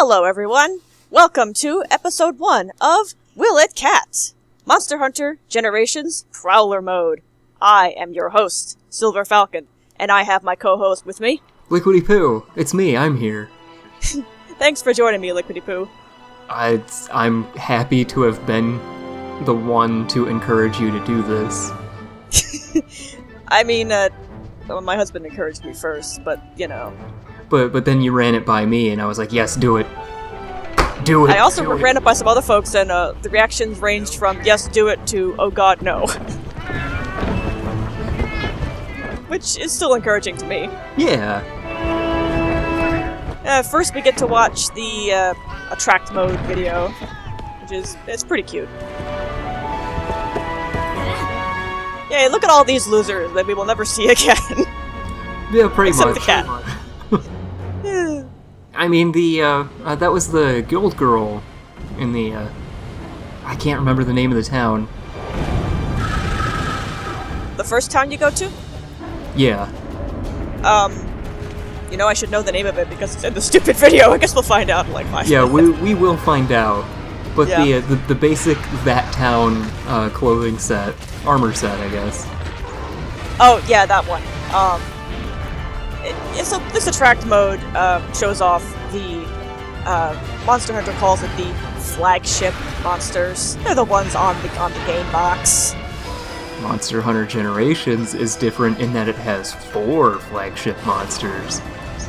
Hello, everyone. Welcome to Episode 1 of Will It Cat? Monster Hunter Generations Prowler Mode. I am your host, Silver Falcon, and I have my co-host with me. Liquidy Poo, it's me, I'm here. Thanks for joining me, Liquidy Poo. I'm happy to have been the one to encourage you to do this. I mean, well, my husband encouraged me first, but, you know. But then you ran it by me, and I was like, yes, do it. Do it. I also ran it by some other folks, and the reactions ranged from, yes, do it, to, oh god, no. Which is still encouraging to me. Yeah. First we get to watch the attract mode video, which it's pretty cute. Yay, look at all these losers that we will never see again. Yeah, pretty Except much. the cat. I mean, that was the guild girl in the, I can't remember the name of the town. The first town you go to? Yeah. You know, I should know the name of it because it's in the stupid video. I guess we'll find out in like 5 minutes. we will find out. But yeah. the basic that town clothing set, armor set, I guess. Oh yeah, that one. So this attract mode shows off the Monster Hunter calls it the flagship monsters. They're the ones on the game box. Monster Hunter Generations is different in that it has 4 flagship monsters.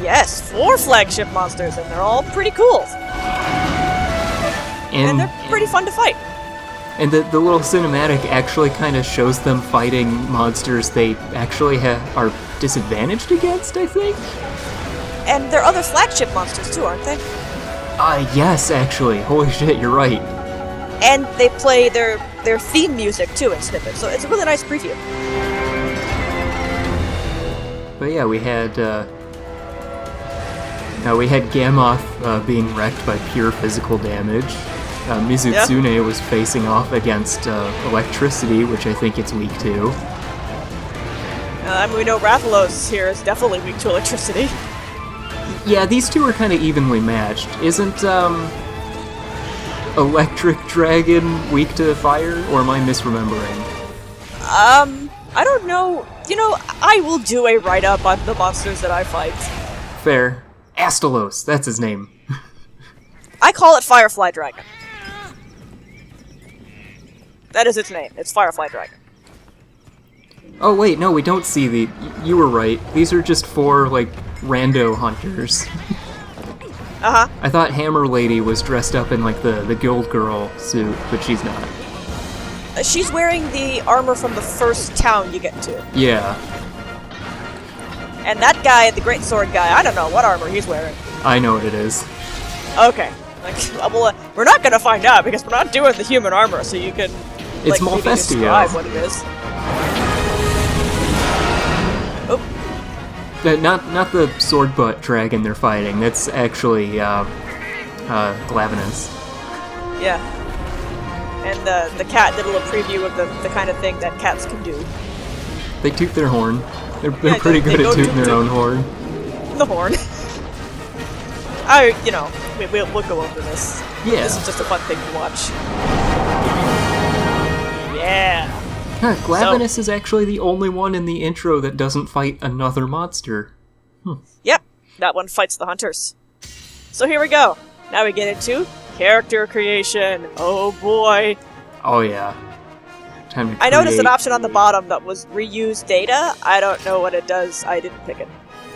Yes, 4 flagship monsters, and they're all pretty cool. And they're pretty fun to fight. And the little cinematic actually kind of shows them fighting monsters they actually are disadvantaged against, I think? And they're other flagship monsters too, aren't they? Yes, actually. Holy shit, you're right. And they play their theme music too in snippets, so it's a really nice preview. But yeah, we had Gamoth being wrecked by pure physical damage. Mizutsune was facing off against electricity, which I think it's weak to. We know Rathalos here is definitely weak to electricity. Yeah, these two are kind of evenly matched. Isn't Electric Dragon weak to fire, or am I misremembering? I don't know. You know, I will do a write-up on the monsters that I fight. Fair. Astalos, that's his name. I call it Firefly Dragon. That is its name. It's Firefly Dragon. Oh wait, no, we don't see the... You were right. These are just 4, like, rando hunters. Uh-huh. I thought Hammer Lady was dressed up in, like, the guild girl suit, but she's not. She's wearing the armor from the first town you get to. Yeah. And that guy, the great sword guy, I don't know what armor he's wearing. I know what it is. Okay. Like, well, we're not gonna find out because we're not doing the human armor, so you can... It's maybe describe what it is. Oh. Not the sword butt dragon they're fighting. That's actually Glavenus. Yeah. And the cat did a little preview of the kind of thing that cats can do. They toot their horn. They're pretty good at tooting their own horn. The horn. We'll go over this. Yeah. This is just a fun thing to watch. Yeah. Glavenus is actually the only one in the intro that doesn't fight another monster. Yep, that one fights the hunters. So here we go. Now we get into character creation. Oh boy. Oh yeah. Time to create. I noticed an option on the bottom that was reuse data. I don't know what it does. I didn't pick it.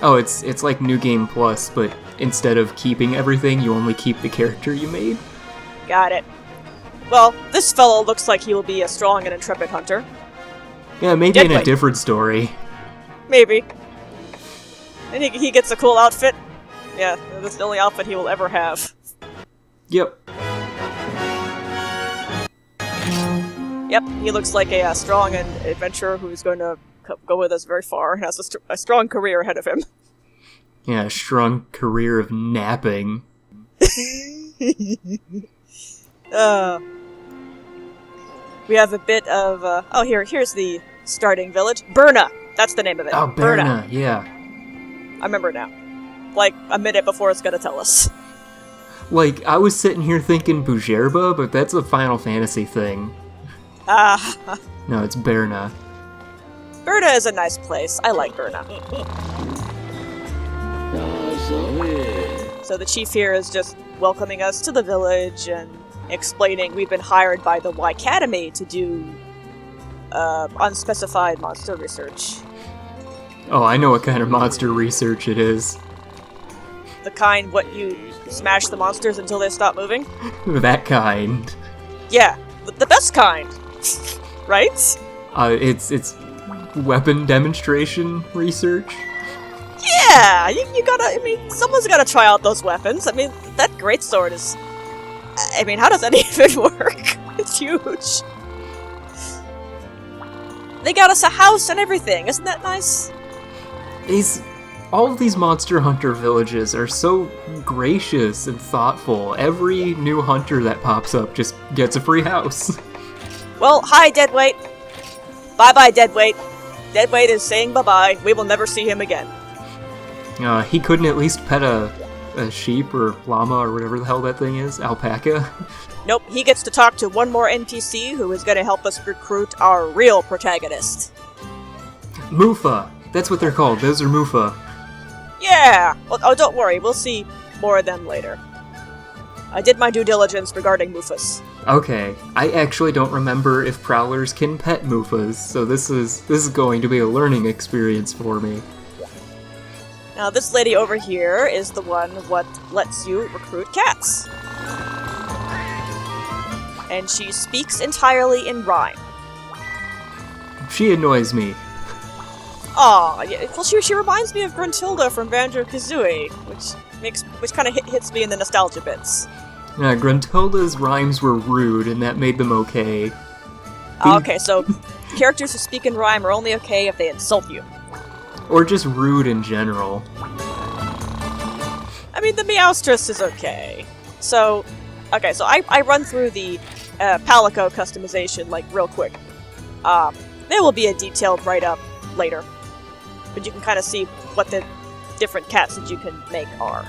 Oh, it's like New Game Plus, but instead of keeping everything, you only keep the character you made. Got it. Well, this fellow looks like he will be a strong and intrepid hunter. Yeah, maybe in a different story. Maybe. And he gets a cool outfit. Yeah, that's the only outfit he will ever have. Yep. Yep, he looks like a strong and adventurer who's going to go with us very far and has a strong career ahead of him. Yeah, a strong career of napping. We have a bit of, here's the starting village. Burna! That's the name of it. Oh, Burna, yeah. I remember it now. Like, a minute before it's gonna tell us. Like, I was sitting here thinking Bujerba, but that's a Final Fantasy thing. Ah. No, it's Berna. Berna is a nice place. I like Berna. So the chief here is just welcoming us to the village and explaining we've been hired by the Y Academy to do unspecified monster research. Oh, I know what kind of monster research it is. The kind what you smash the monsters until they stop moving? That kind. Yeah, the best kind. Right? It's weapon demonstration research. Yeah, you gotta, I mean, someone's gotta try out those weapons. I mean, that greatsword is... I mean, how does that even work? It's huge. They got us a house and everything, isn't that nice? All of these Monster Hunter villages are so gracious and thoughtful. Every new hunter that pops up just gets a free house. Well, hi, Deadweight. Bye-bye, Deadweight. Deadweight is saying bye-bye. We will never see him again. He couldn't at least pet a sheep or llama or whatever the hell that thing is? Alpaca? Nope, he gets to talk to one more NPC who is going to help us recruit our real protagonist. Mufa! That's what they're called. Those are Mufa. Yeah! Well, oh, don't worry. We'll see more of them later. I did my due diligence regarding Mufas. Okay, I actually don't remember if Prowlers can pet Mufas, so this is going to be a learning experience for me. Now, this lady over here is the one what lets you recruit cats. And she speaks entirely in rhyme. She annoys me. Aw, yeah, well, she reminds me of Gruntilda from Banjo-Kazooie, which kind of hits me in the nostalgia bits. Yeah, Gruntilda's rhymes were rude, and that made them okay. Okay, so characters who speak in rhyme are only okay if they insult you. Or just rude in general. I mean, the Meowstress is okay. So, okay, so I run through the Palika customization, like, real quick. There will be a detailed write-up later. But you can kind of see what the different cats that you can make are.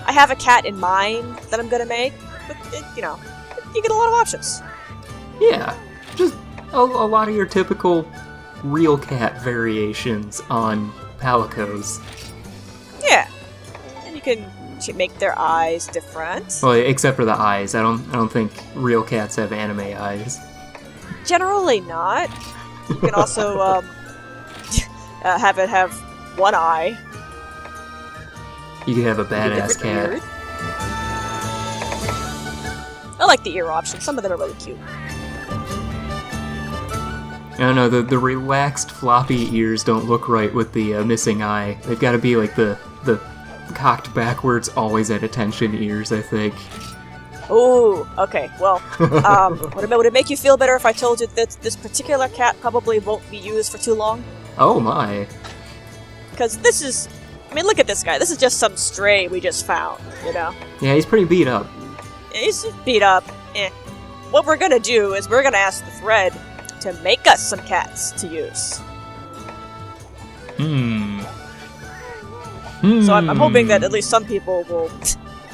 I have a cat in mind that I'm gonna make, but, you know, you get a lot of options. Yeah, just a lot of your typical real cat variations on Palicos. Yeah, and you can make their eyes different. Well, except for the eyes. I don't think real cats have anime eyes. Generally not. You can also have it have one eye. You could have a badass cat. Ears. I like the ear option. Some of them are really cute. No, the relaxed floppy ears don't look right with the missing eye. They've got to be like the cocked backwards, always at attention ears, I think. Ooh, okay, well, would it make you feel better if I told you that this particular cat probably won't be used for too long? Oh my. Because this is... I mean, look at this guy. This is just some stray we just found, you know? Yeah, he's pretty beat up. He's beat up. What we're gonna do is we're gonna ask the thread to make us some cats to use. So I'm hoping that at least some people will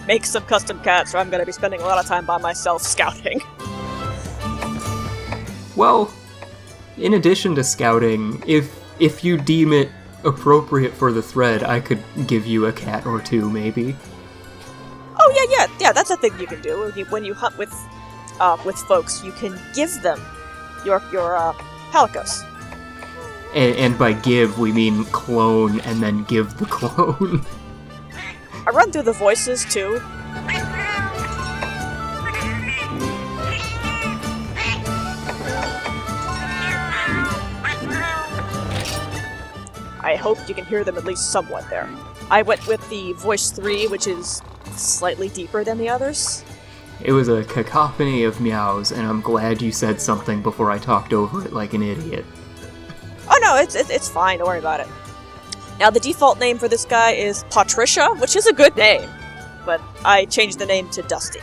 make some custom cats, or I'm gonna be spending a lot of time by myself scouting. Well, in addition to scouting, if you deem it appropriate for the thread, I could give you a cat or two, maybe. Oh yeah, that's a thing you can do. When you hunt with folks, you can give them your Palicos. And by give, we mean clone and then give the clone. I run through the voices too. I hope you can hear them at least somewhat there. I went with the voice 3, which is slightly deeper than the others. It was a cacophony of meows, and I'm glad you said something before I talked over it like an idiot. Oh no, it's fine, don't worry about it. Now the default name for this guy is Patricia, which is a good name, but I changed the name to Dusty.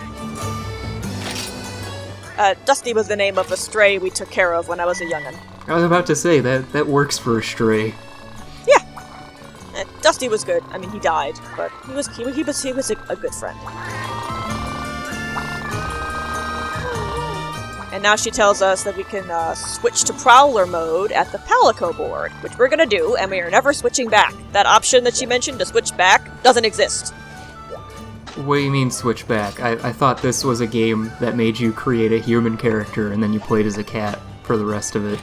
Dusty was the name of a stray we took care of when I was a young'un. I was about to say, that works for a stray. Yeah. And Dusty was good. I mean, he died, but he was a good friend. And now she tells us that we can switch to Prowler mode at the Palika board, which we're gonna do, and we are never switching back. That option that she mentioned to switch back doesn't exist. What do you mean switch back? I thought this was a game that made you create a human character and then you played as a cat for the rest of it.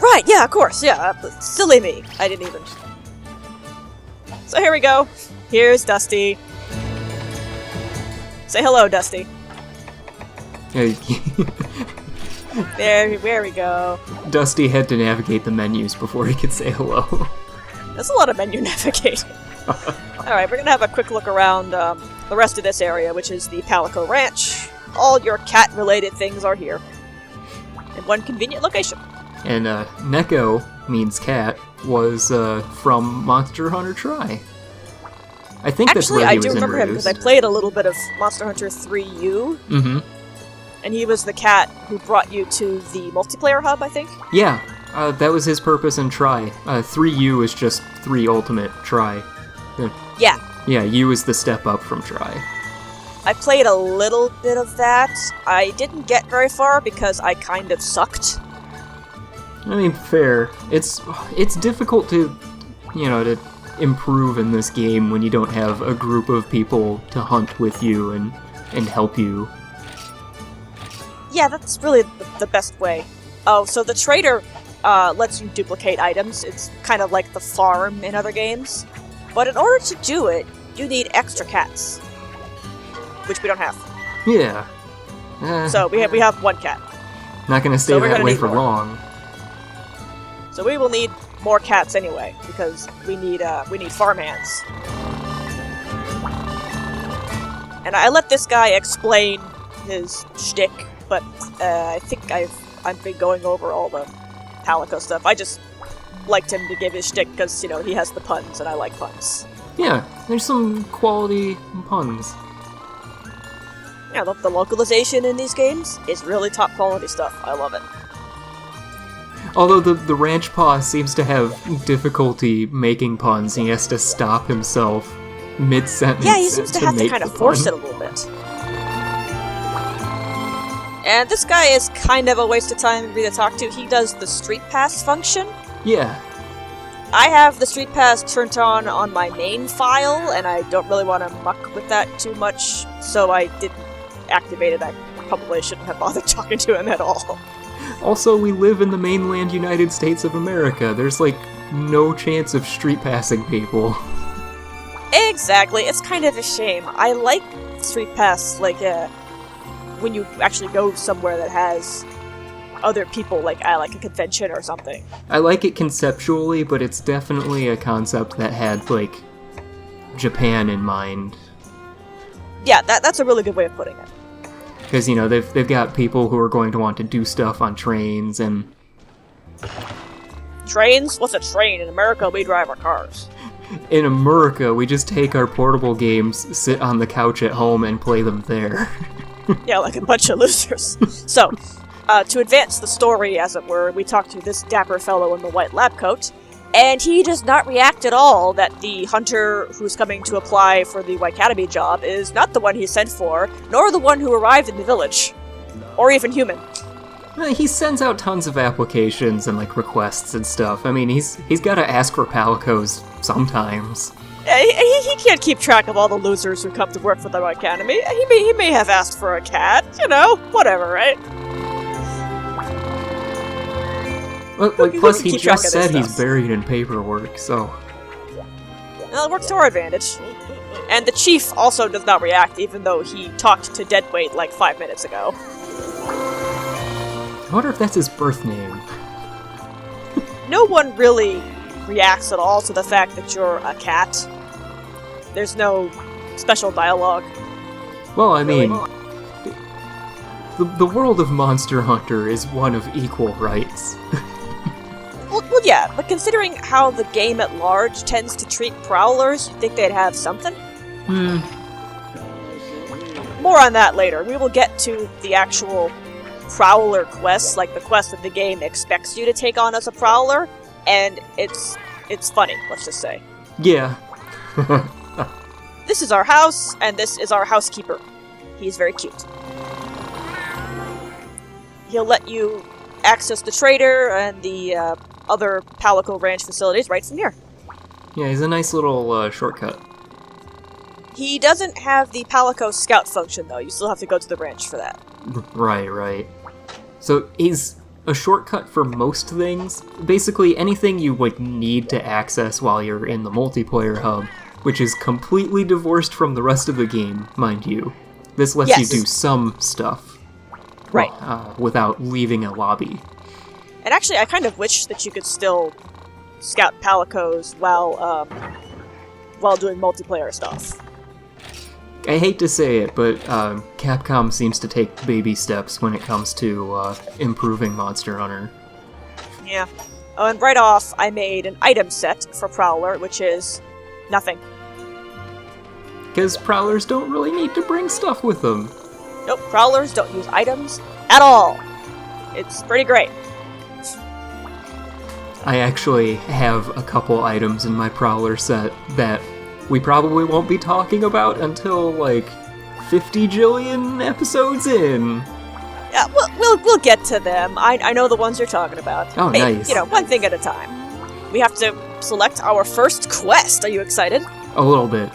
Right, yeah, of course, yeah. Silly me. I didn't even... So here we go. Here's Dusty. Say hello, Dusty. There we go. Dusty had to navigate the menus before he could say hello. That's a lot of menu navigating. Alright, we're gonna have a quick look around the rest of this area, which is the Palika Ranch. All your cat-related things are here. In one convenient location. And Neko means cat was from Monster Hunter Tri. I think that's where he was introduced. Actually, I do remember him because I played a little bit of Monster Hunter 3U. Mm-hmm. And he was the cat who brought you to the multiplayer hub, I think? Yeah, that was his purpose in Tri. 3U is just 3 Ultimate Tri. Yeah. Yeah, U is the step up from Tri. I played a little bit of that. I didn't get very far because I kind of sucked. I mean, fair. It's difficult to improve in this game when you don't have a group of people to hunt with you and help you. Yeah, that's really the best way. Oh, so the trader lets you duplicate items. It's kind of like the farm in other games. But in order to do it, you need extra cats. Which we don't have. Yeah. So we have 1 cat. Not gonna stay that way for long. So we will need more cats anyway, because we need farmhands. And I let this guy explain his shtick, but I think I've been going over all the Palika stuff. I just liked him to give his shtick because, he has the puns, and I like puns. Yeah, there's some quality puns. Yeah, the localization in these games is really top quality stuff. I love it. Although the ranch paw seems to have difficulty making puns, he has to stop himself mid-sentence. Yeah, he seems to have to kind of force it a little bit. And this guy is kind of a waste of time for me to talk to. He does the StreetPass function. Yeah. I have the StreetPass turned on my main file, and I don't really want to muck with that too much, so I didn't activate it. I probably shouldn't have bothered talking to him at all. Also, we live in the mainland United States of America. There's, no chance of street-passing people. Exactly. It's kind of a shame. I like StreetPass, when you actually go somewhere that has other people, like a convention or something. I like it conceptually, but it's definitely a concept that had, Japan in mind. Yeah, that's a really good way of putting it. Because, they've got people who are going to want to do stuff on trains and... Trains? What's a train? In America, we drive our cars. In America, we just take our portable games, sit on the couch at home, and play them there. Yeah, like a bunch of losers. So, to advance the story, as it were, we talk to this dapper fellow in the white lab coat, and he does not react at all that the hunter who's coming to apply for the White Academy job is not the one he's sent for, nor the one who arrived in the village. Or even human. He sends out tons of applications and, requests and stuff. I mean, he's got to ask for Palicos sometimes. He can't keep track of all the losers who come to work for the White Academy. He may have asked for a cat, whatever, right? Well, plus he just said he's buried in paperwork, so... Well, it works to our advantage. And the chief also does not react, even though he talked to Deadweight 5 minutes ago. I wonder if that's his birth name. No one really reacts at all to the fact that you're a cat. There's no special dialogue. Well, I mean... The world of Monster Hunter is one of equal rights. Well, yeah, but considering how the game at large tends to treat Prowlers, you'd think they'd have something? More on that later. We will get to the actual Prowler quests, the quest that the game expects you to take on as a Prowler, and it's funny, let's just say. Yeah. This is our house, and this is our housekeeper. He's very cute. He'll let you access the trader and the other Palika Ranch facilities right from here. Yeah, he's a nice little shortcut. He doesn't have the Palika Scout function, though. You still have to go to the ranch for that. Right. So he's a shortcut for most things. Basically, anything you would need to access while you're in the multiplayer hub, which is completely divorced from the rest of the game, mind you. This lets you do some stuff. Right. Without leaving a lobby. And actually, I kind of wish that you could still scout Palikos while doing multiplayer stuff. I hate to say it, but Capcom seems to take baby steps when it comes to improving Monster Hunter. Yeah. Oh, and right off, I made an item set for Prowler, which is nothing. Because Prowlers don't really need to bring stuff with them. Nope, Prowlers don't use items at all. It's pretty great. I actually have a couple items in my Prowler set that we probably won't be talking about until, 50 jillion episodes in. Yeah, we'll get to them. I know the ones you're talking about. Oh, nice. One thing at a time. We have to select our first quest. Are you excited? A little bit.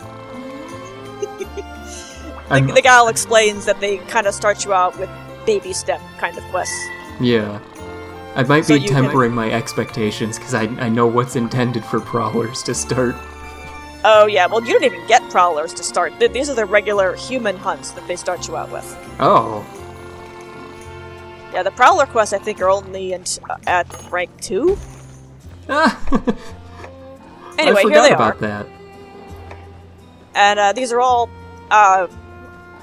The gal explains that they kind of start you out with baby step kind of quests. Yeah. I might be tempering my expectations, because I know what's intended for Prowlers to start. Oh yeah, well you don't even get Prowlers to start. These are the regular human hunts that they start you out with. Oh. Yeah, the Prowler quests I think are only at rank 2. Anyway, I here they about are. That. And these are all,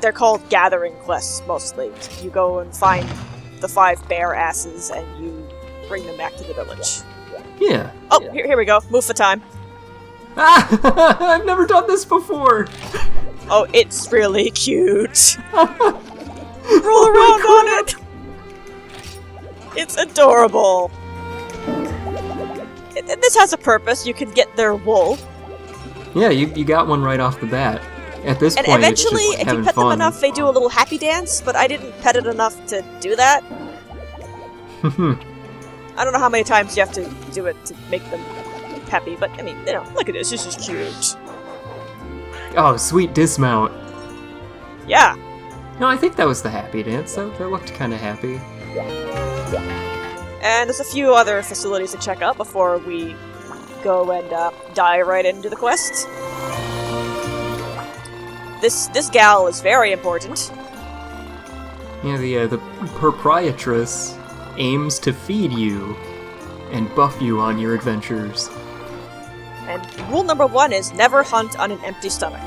they're called gathering quests mostly. You go and find the 5 bear asses and you bring them back to the village. Yeah. Oh, here we go. Move for time. I've never done this before! Oh, it's really cute. Roll around on it! It's adorable. This has a purpose. You can get their wool. Yeah, you got one right off the bat. At this point, eventually, it's just if you pet them enough, they do a little happy dance, but I didn't pet it enough to do that. I don't know how many times you have to do it to make them happy, but I mean, look at this. This is cute. Oh, sweet dismount. Yeah. No, I think that was the happy dance. They looked kind of happy. And there's a few other facilities to check out before we go and dive right into the quest. This gal is very important. Yeah, the Proprietress aims to feed you and buff you on your adventures. And rule number 1 is never hunt on an empty stomach.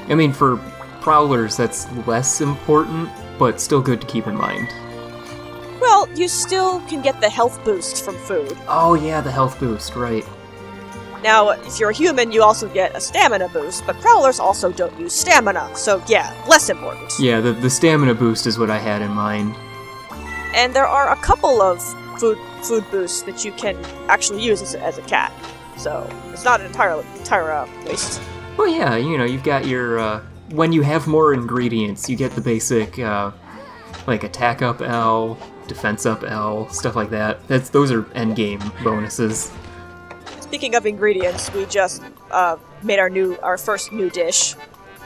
I mean, for Prowlers, that's less important, but still good to keep in mind. Well, you still can get the health boost from food. Oh yeah, the health boost, right. Now, if you're a human, you also get a stamina boost, but Prowlers also don't use stamina, so yeah, less important. Yeah, the stamina boost is what I had in mind. And there are a couple of food boosts that you can actually use as a cat, so it's not an entire waste. Well, yeah, you've got your, when you have more ingredients, you get the basic, attack up L, defense up L, stuff like that. Those are endgame bonuses. Speaking of ingredients, we just made our first new dish,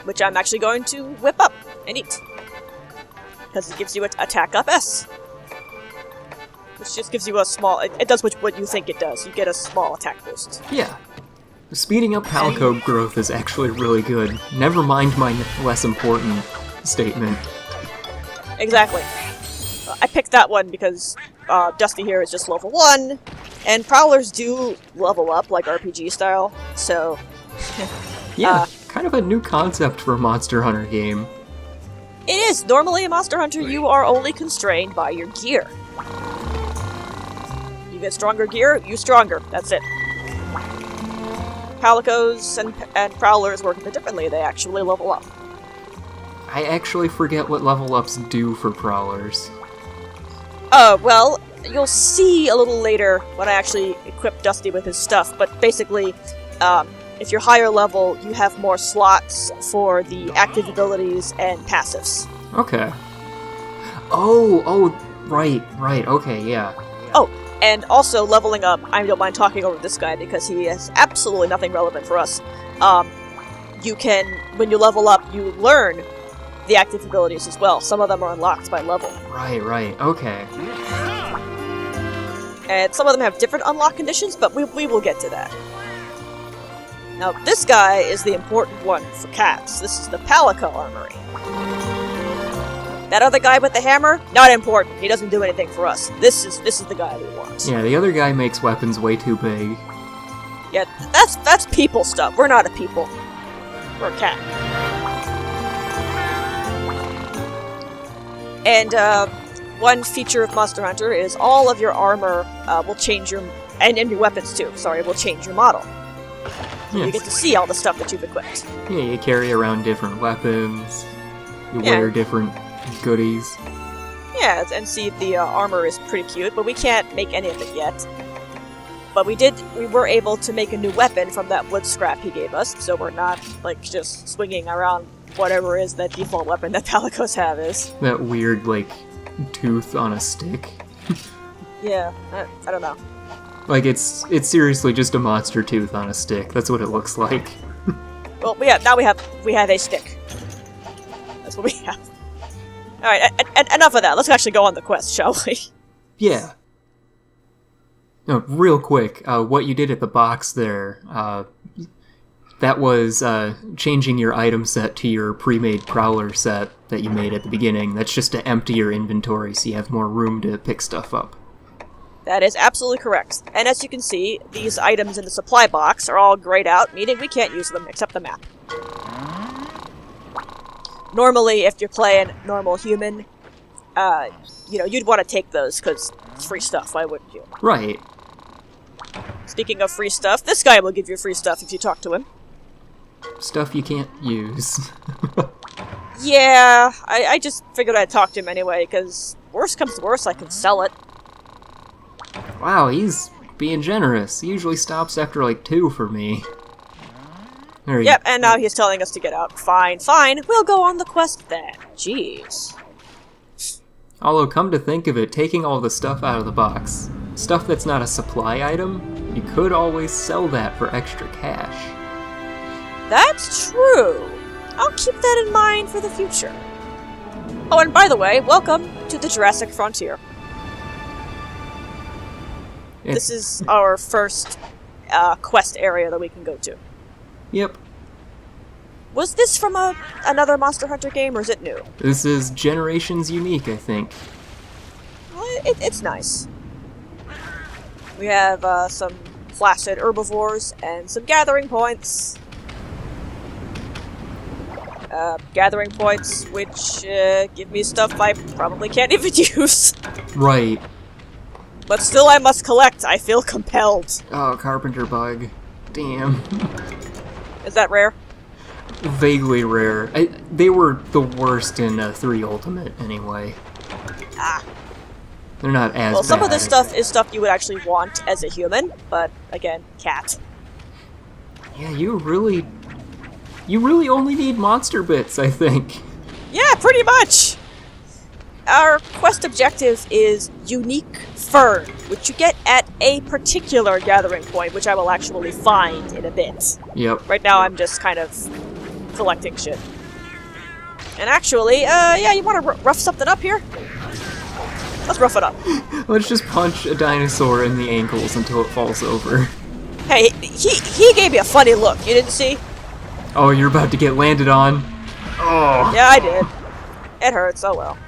which I'm actually going to whip up and eat. Because it gives you an attack up S. Which just gives you a small... It does what you think it does. You get a small attack boost. Yeah. Speeding up Palico growth is actually really good. Never mind my less important statement. Exactly. I picked that one because Dusty here is just level 1, and Prowlers do level up, like RPG style, so... yeah, kind of a new concept for a Monster Hunter game. It is! Normally in Monster Hunter, you are only constrained by your gear. You get stronger gear, you stronger. That's it. Palicos and Prowlers work a bit differently. They actually level up. I actually forget what level ups do for Prowlers. Well, you'll see a little later when I actually equip Dusty with his stuff, but basically, if you're higher level, you have more slots for the active abilities and passives. Okay. Oh, right, okay, yeah. Oh, and also leveling up, I don't mind talking over this guy because he has absolutely nothing relevant for us. You can, when you level up, you learn the active abilities as well. Some of them are unlocked by level. Right, okay. And some of them have different unlock conditions, but we will get to that. Now, this guy is the important one for cats. This is the Palika Armory. That other guy with the hammer, not important. He doesn't do anything for us. This is the guy we want. Yeah, the other guy makes weapons way too big. Yeah, that's people stuff. We're not a people. We're a cat. And one feature of Monster Hunter is all of your armor will change your... And your weapons too, sorry, will change your model. So yes. You get to see all the stuff that you've equipped. Yeah, you carry around different weapons. You wear different goodies. Yeah, and see, the armor is pretty cute, but we can't make any of it yet. But we were able to make a new weapon from that wood scrap he gave us, so we're not, like, just swinging around whatever is that default weapon that Palikos have is. That weird, like, tooth on a stick. Yeah, I don't know. Like, it's seriously just a monster tooth on a stick. That's what it looks like. Well, now we have a stick. That's what we have. Alright, enough of that. Let's actually go on the quest, shall we? Yeah. No, real quick, what you did at the box there, that was changing your item set to your pre-made Prowler set that you made at the beginning. That's just to empty your inventory so you have more room to pick stuff up. That is absolutely correct. And as you can see, these items in the supply box are all grayed out, meaning we can't use them except the map. Normally, if you're playing normal human, you'd want to take those because it's free stuff. Why wouldn't you? Right. Speaking of free stuff, this guy will give you free stuff if you talk to him. Stuff you can't use. Yeah, I just figured I'd talk to him anyway, because worst comes to worst, I can sell it. Wow, he's being generous. He usually stops after like 2 for me. Yep, and now he's telling us to get out. Fine, we'll go on the quest then. Jeez. Although, come to think of it, taking all the stuff out of the box, stuff that's not a supply item, you could always sell that for extra cash. That's true. I'll keep that in mind for the future. Oh, and by the way, welcome to the Jurassic Frontier. This is our first quest area that we can go to. Yep. Was this from another Monster Hunter game, or is it new? This is Generations unique, I think. Well, it's nice. We have some flaccid herbivores and some gathering points. Gathering points, which give me stuff I probably can't even use. Right. But still I must collect. I feel compelled. Oh, carpenter bug. Damn. Is that rare? Vaguely rare. They were the worst in 3 Ultimate, anyway. Ah. They're not as well, some bad. of this stuff is stuff you would actually want as a human, but again, cat. Yeah, you really only need monster bits, I think. Yeah, pretty much! Our quest objective is unique fern, which you get at a particular gathering point, which I will actually find in a bit. Yep. Right now I'm just kind of collecting shit. And actually, yeah, you want to rough something up here? Let's rough it up. Let's just punch a dinosaur in the ankles until it falls over. Hey, he gave me a funny look, you didn't see? Oh, you're about to get landed on? Oh. Yeah, I did. It hurts, oh well.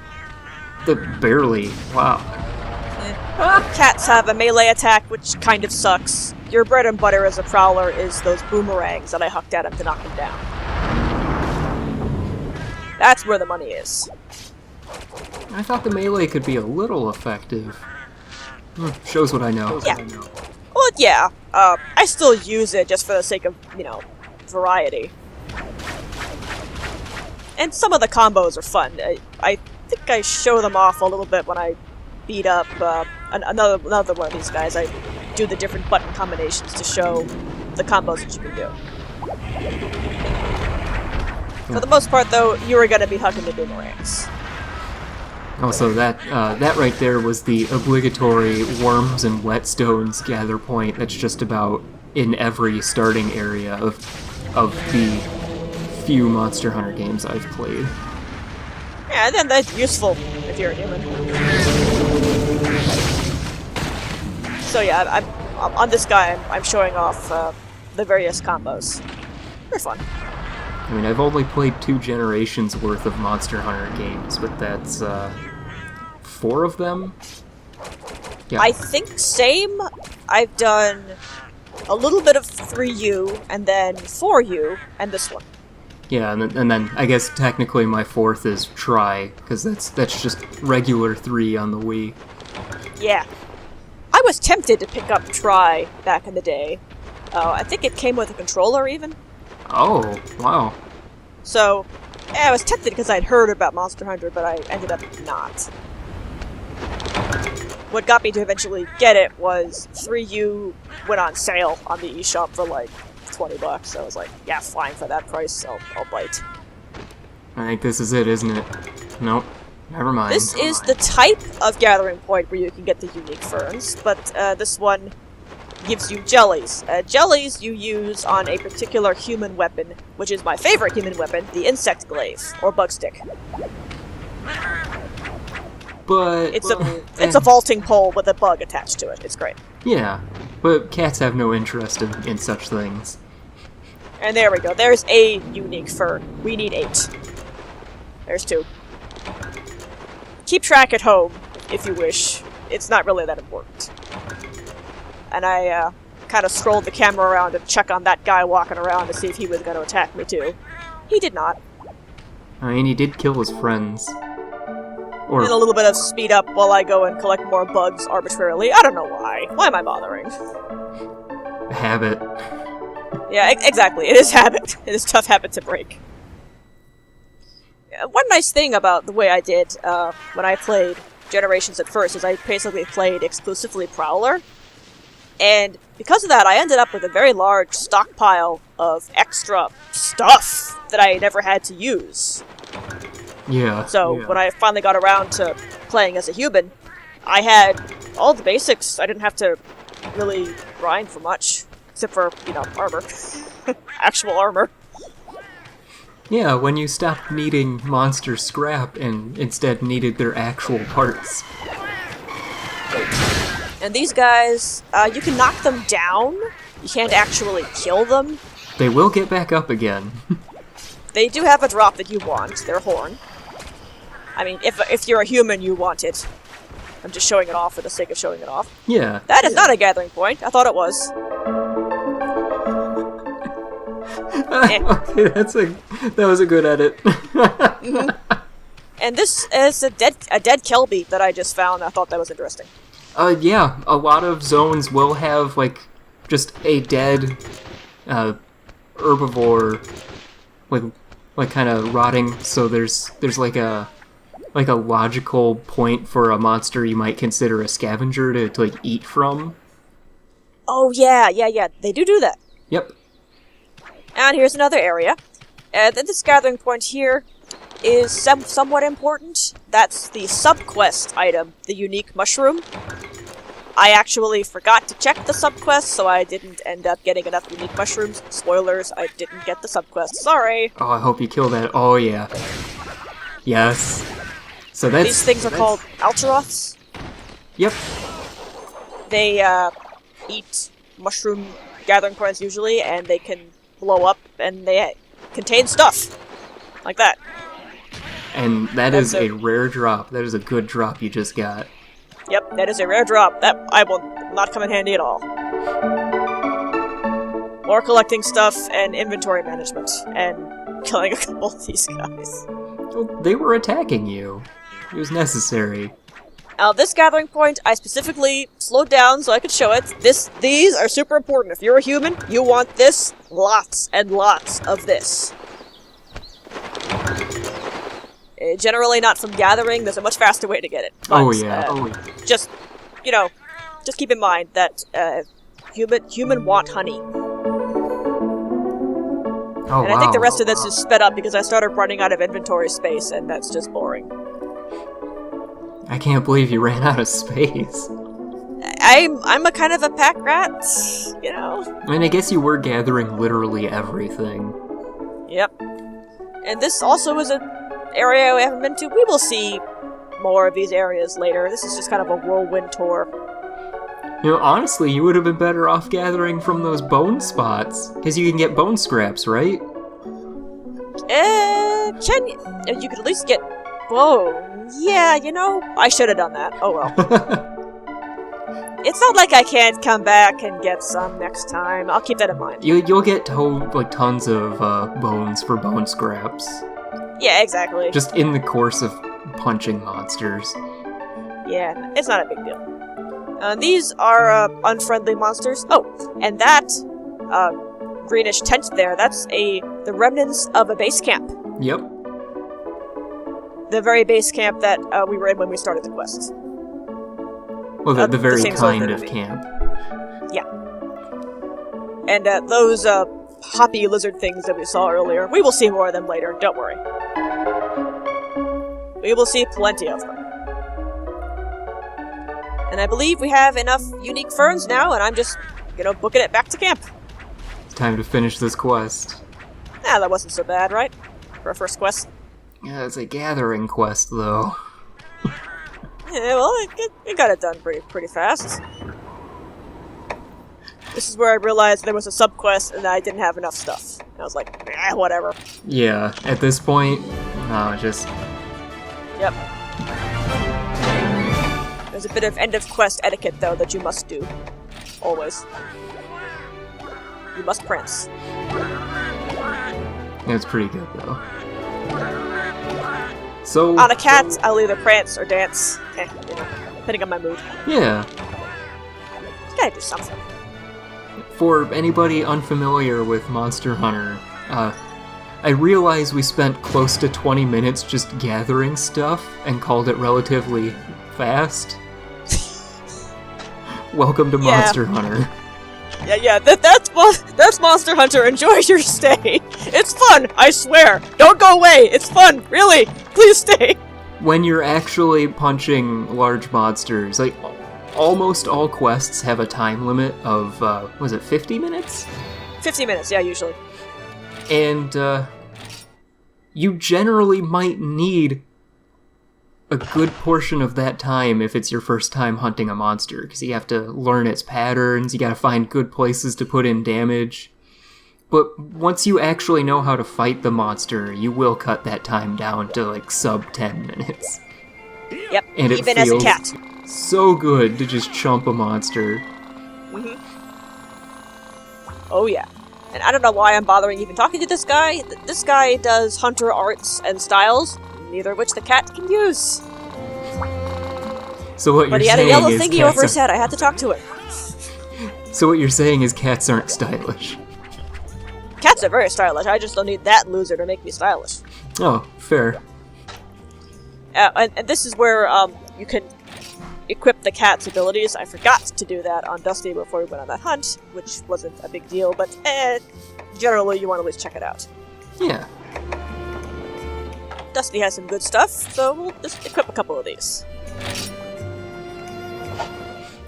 Barely. Wow. Cats have a melee attack, which kind of sucks. Your bread and butter as a Prowler is those boomerangs that I hucked at him to knock him down. That's where the money is. I thought the melee could be a little effective. Shows what I know. Yeah. Well, yeah. I still use it just for the sake of, variety. And some of the combos are fun. I think I show them off a little bit when I beat up another one of these guys. I do the different button combinations to show the combos that you can do. For the most part, though, you are going to be hugging the boomerangs. Also, that right there was the obligatory worms and whetstones gather point that's just about in every starting area of the few Monster Hunter games I've played. Yeah, then that's useful if you're a human. So yeah, I'm on this guy. I'm showing off the various combos. They're fun. I mean, I've only played 2 generations worth of Monster Hunter games, but that's 4 of them. Yeah. I think same. I've done a little bit of 3U, and then 4U, and this one. Yeah, and then I guess technically my 4th is Try, because that's just regular 3 on the Wii. Yeah. I was tempted to pick up Try back in the day. I think it came with a controller, even. Oh, wow. So, yeah, I was tempted because I'd heard about Monster Hunter, but I ended up not. What got me to eventually get it was 3U went on sale on the eShop for like $20. So I was like, yeah, fine, for that price, I'll bite. I think this is it, isn't it? Nope. Never mind. This is the type of gathering point where you can get the unique ferns, but this one gives you jellies. Jellies you use on a particular human weapon, which is my favorite human weapon, the insect glaive, or bug stick. But it's a vaulting pole with a bug attached to it. It's great. Yeah, but cats have no interest in such things. And there we go. There's a unique fern. We need 8. There's 2. Keep track at home, if you wish. It's not really that important. And I kind of scrolled the camera around to check on that guy walking around to see if he was going to attack me too. He did not. I mean, he did kill his friends. And a little bit of speed up while I go and collect more bugs arbitrarily. I don't know why. Why am I bothering? Habit. Yeah, exactly. It is habit. It is a tough habit to break. One nice thing about the way I did when I played Generations at first is I basically played exclusively Prowler. And because of that, I ended up with a very large stockpile of extra stuff that I never had to use. Yeah. So when I finally got around to playing as a human, I had all the basics. I didn't have to really grind for much, except for, armor. Actual armor. Yeah, when you stopped needing monster scrap and instead needed their actual parts. And these guys, you can knock them down. You can't actually kill them. They will get back up again. They do have a drop that you want, their horn. I mean, if you're a human, you want it. I'm just showing it off for the sake of showing it off. Yeah. That is not a gathering point. I thought it was. Okay, that was a good edit. Mm-hmm. And this is a dead Kelby that I just found. I thought that was interesting. Yeah, a lot of zones will have just a dead herbivore, like kind of rotting. So there's like a logical point for a monster you might consider a scavenger to eat from. Oh yeah, they do that. Yep. And here's another area. This gathering point here is somewhat important. That's the subquest item, the unique mushroom. I actually forgot to check the subquest, so I didn't end up getting enough unique mushrooms. Spoilers, I didn't get the subquest. Sorry. Oh, I hope you kill that. Oh, yeah. Yes. So these things are called Altaroths. Yep. They eat mushroom gathering points usually, and they can blow up, and they contain stuff. Like that. And that's is a rare drop. That is a good drop you just got. Yep, that is a rare drop. That I will not come in handy at all. More collecting stuff and inventory management, and killing a couple of these guys. Well, they were attacking you. It was necessary. Now, this gathering point, I specifically slowed down so I could show it. These are super important. If you're a human, you want this. Lots and lots of this. Generally not from gathering. There's a much faster way to get it. But, oh, yeah. Just just keep in mind that human want honey. Oh, and I think the rest of this is sped up because I started running out of inventory space, and that's just boring. I can't believe you ran out of space. I'm a kind of a pack rat, I mean, I guess you were gathering literally everything. Yep. And this also is an area we haven't been to. We will see more of these areas later. This is just kind of a whirlwind tour. Honestly, you would have been better off gathering from those bone spots, because you can get bone scraps, right? You could at least get bone. Yeah, I should have done that. Oh well. It's not like I can't come back and get some next time. I'll keep that in mind. You'll get tons of bones for bone scraps. Yeah, exactly. Just in the course of punching monsters. Yeah, it's not a big deal. These are unfriendly monsters. Oh, and that greenish tent there, that's the remnants of a base camp. Yep. The very base camp that we were in when we started the quest. Well, the very kind of camp. Yeah. And those hoppy lizard things that we saw earlier, we will see more of them later, don't worry. We will see plenty of them. And I believe we have enough unique ferns now, and I'm just, booking it back to camp. It's time to finish this quest. That wasn't so bad, right? For a first quest. Yeah, it's a gathering quest, though. Yeah, well, it got it done pretty fast. This is where I realized there was a sub-quest and I didn't have enough stuff. And I was like, whatever. Yeah, at this point, just... Yep. There's a bit of end-of-quest etiquette, though, that you must do. Always. You must prance. It's pretty good, though. So... On a cat, I'll either prance or dance. Depending on my mood. Yeah. You gotta do something. For anybody unfamiliar with Monster Hunter, I realize we spent close to 20 minutes just gathering stuff and called it relatively fast. Welcome to Monster Hunter. Yeah, that's Monster Hunter. Enjoy your stay. It's fun, I swear. Don't go away. It's fun, really. Please stay. When you're actually punching large monsters, almost all quests have a time limit of, 50 minutes? 50 minutes, yeah, usually. And, you generally might need a good portion of that time if it's your first time hunting a monster, because you have to learn its patterns, you gotta find good places to put in damage. But once you actually know how to fight the monster, you will cut that time down to, sub 10 minutes. Yep, and even as a cat. So good to just chump a monster. Mm-hmm. Oh yeah. And I don't know why I'm bothering even talking to this guy. This guy does hunter arts and styles, neither of which the cat can use. So what you're saying is But he had a yellow thingy over his head. I had to talk to him. So what you're saying is cats aren't stylish. Cats are very stylish. I just don't need that loser to make me stylish. Oh, fair. And this is where you can equip the cat's abilities. I forgot to do that on Dusty before we went on that hunt, which wasn't a big deal, but generally you want to at least check it out. Yeah. Dusty has some good stuff, so we'll just equip a couple of these.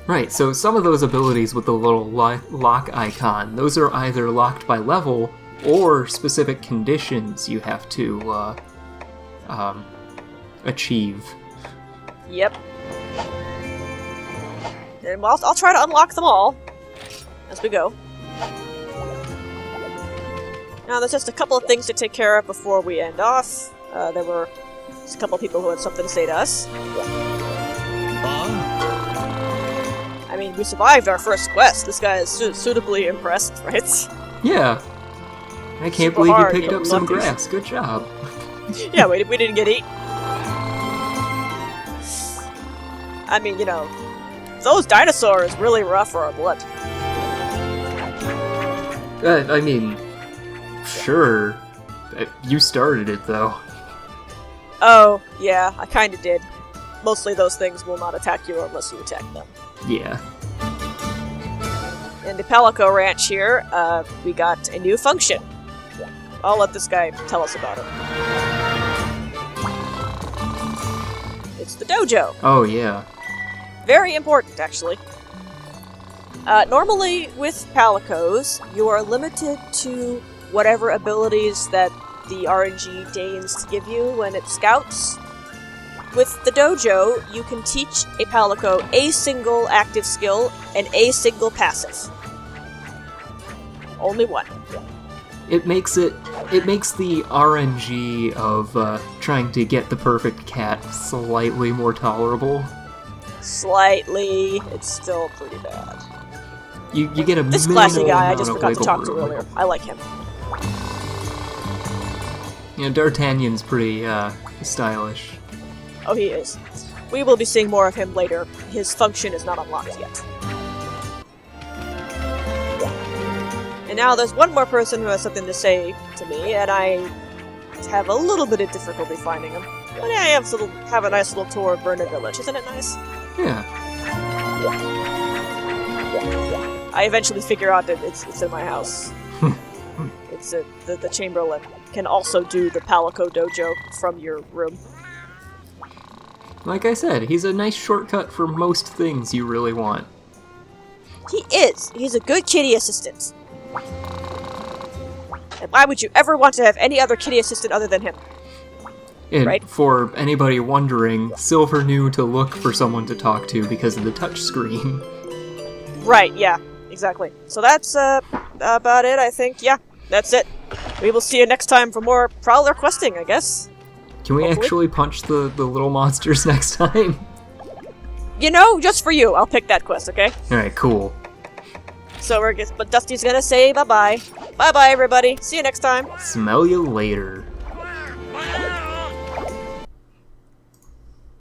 Right, so some of those abilities with the little lock icon, those are either locked by level or specific conditions you have to achieve. Yep. And I'll try to unlock them all as we go. Now, there's just a couple of things to take care of before we end off. There were just a couple of people who had something to say to us. I mean, we survived our first quest. This guy is suitably impressed, right? Yeah. I can't believe you picked up some grass. Good job. Yeah, we didn't get eaten. I mean, those dinosaurs really rough for our blood. I mean, sure. You started it, though. Oh, yeah, I kinda did. Mostly those things will not attack you unless you attack them. Yeah. In the Palika Ranch here, we got a new function. I'll let this guy tell us about it. It's the dojo. Oh, yeah. Very important, actually. Normally, with Palikos, you are limited to whatever abilities that the RNG deigns to give you when it scouts. With the dojo, you can teach a Palico a single active skill and a single passive. Only one. It makes the RNG of trying to get the perfect cat slightly more tolerable. Slightly. It's still pretty bad. You get a this classy guy I just forgot to talk to earlier. I like him. Yeah, D'Artagnan's pretty stylish. Oh, he is. We will be seeing more of him later. His function is not unlocked yet. And now there's one more person who has something to say to me, and I have a little bit of difficulty finding him. But yeah, I have a nice little tour of Burner Village. Isn't it nice? Yeah. I eventually figure out that it's in my house. It's the Chamberlain can also do the Palico Dojo from your room. Like I said, he's a nice shortcut for most things you really want. He is. He's a good kitty assistant. And why would you ever want to have any other kitty assistant other than him? And right? For anybody wondering, Silver knew to look for someone to talk to because of the touchscreen. Right, yeah, exactly. So that's about it, I think. Yeah, that's it. We will see you next time for more Prowler questing, I guess. Can we actually punch the little monsters next time? You know, just for you, I'll pick that quest, okay? Alright, cool. So but Dusty's gonna say bye-bye. Bye-bye, everybody. See you next time. Smell you later.